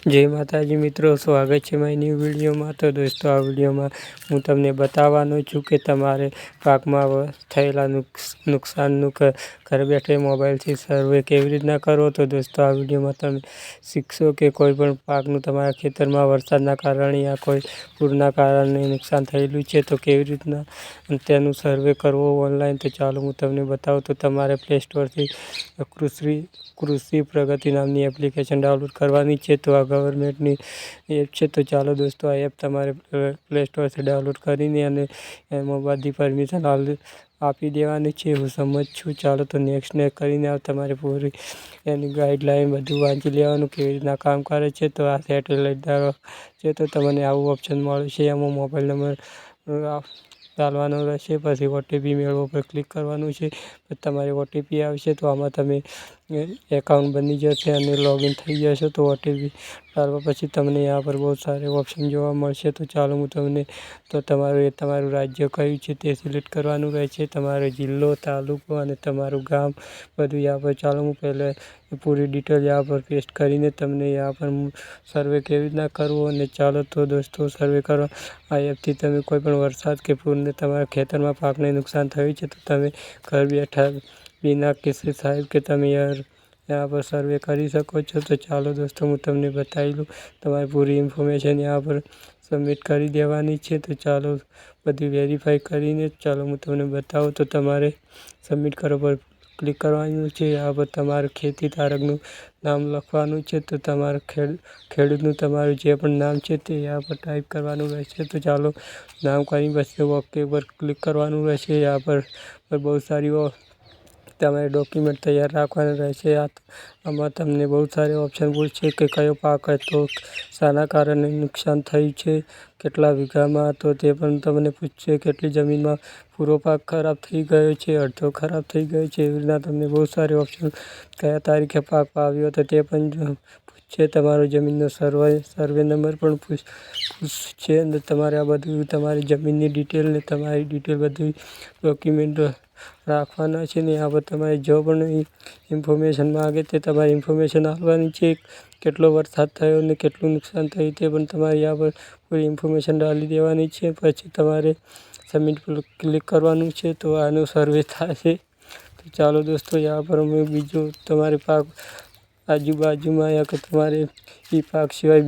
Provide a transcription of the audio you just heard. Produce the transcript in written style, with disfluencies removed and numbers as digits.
जय माताजी मित्रों, स्वागत है मारी न्यू वीडियो में। तो दोस्तों, आ वीडियो में हूँ तमने बतावानो छूं कि तमारे पाक में थयेला नुकसाननु घर बैठे मोबाइल थी सर्वे केवी रीतना करो। तो दोस्तों, आ वीडियो में तमे शीखशो कि कोईपण पाकनु तमारा खेतर में वरसादना कारणे या कोई पूरना कारणे नुकसान थयेलुं छे तो केवी रीतना तेनु सर्वे करवो ऑनलाइन। तो चालो हूँ तमने बताऊं। तो तमारे प्ले स्टोर थी कृषि प्रगति नामनी एप्लिकेशन डाउनलॉड करवानी छे। तो आ गवर्नमेंटनी एप छे। तो चालो दोस्तों, आ एप तमारे प्ले स्टोर से डाउनलॉड करीने अने एमां बधी परमिशन आपी देवानी छे। हूँ समझ छूं। चालो तो नेक्स्ट ने करीने तमारे पूरी एनी गाइडलाइन बधुं वांची लेवानुं केवी रीतना काम करे छे। तो आ सेटेलाइट द्वारा छे तो तमने आवुं ऑप्शन मळे छे। एमां मोबाइल नंबर डालवानो रहेशे, पछी ओटीपी मेळवो पर क्लिक करवानुं छे। तमारे ओटीपी आवशे तो आमां तमे एकाउंट बनी जशे अने लॉगिन थई जशो। तो ओटीपी डालवा पछी तमने यहाँ पर बहुत सारे ऑप्शन जोवा मळशे। तो चालो हूँ तमने तो तमारुं राज्य कयुं छे ते सिलेक्ट करवानुं रहेशे, तमारो जिल्लो, तालुको अने तमारुं गाम बधुं यहाँ पर। चालो हूँ पहले पूरी डिटेल यहाँ पर पेस्ट करीने तमने यहाँ पर सर्वे केवी रीतना करवो। अने चालो तो दोस्तों, सर्वे करवा आ एपथी तमे कोईपण वरसाद के पूरने तमारा खेतरमां पाकने नुकसान थयुं छे तो तमे घर बैठा बिना किसी साहेब के तमे यहाँ पर सर्वे करी सको छो। तो चालो दोस्तों, हूँ तमने बताई लूँ। तमारी पूरी इन्फॉर्मेशन यहाँ पर सबमिट करी देवानी छे। तो चालो बधी वेरीफाई करीने चालो हूँ तमने बताऊँ। तो तमारे सबमिट करो पर क्लिक करवानुं छे। यहाँ पर तमारे खेती धारकनुं नाम लखवानुं छे। तो तमारे खेडूतनुं तमारुं जे पण नाम छे ते यहाँ पर टाइप करवानुं रहेशे। तो चालो नाम करी पछी ओके पर क्लिक करवानुं रहेशे। यहाँ पर बहुत सारी तमारे डॉक्यूमेंट तैयार राखवाना रहेशे। आमां तमने बहुत सारे ऑप्शन पूछे कि कयो पाक हतो, शाना कारणे नुकसान थयुं छे, केटला वीघामां तो ते पण तमने पूछशे, केटली जमीनमां पूरो पाक खराब थई गयो छे, अडधो खराब थई गयो छे। एवी रीतना तमने बहुत सारे ऑप्शन कया तारीखे पाक वाव्यो हतो ते पण पूछशे। तमारो जमीननो सर्वे नंबर पण पूछशे अने तमारे आ बधुं तमारी जमीननी डिटेल ने तमारी डिटेल बधी डॉक्यूमेंट राखवाना छे। ने यहाँ पर तमारे जो पण इन्फॉर्मेशन मांगे ते तमारी इन्फॉर्मेशन आपवानी छे। केटलो वरसाद थयो ने केटलुं नुकसान थयुं ते पण तमारे यहाँ पर पूरी इन्फॉर्मेशन डाली देवानी छे। पछी तमारे सबमिट पर क्लिक करवानुं छे। तो आनो सर्वे थशे। तो चालो दोस्तों, यहाँ पर अमे बीजो तमारे पाक आजू बाजू में या कि तमारे ई पाक सिवाय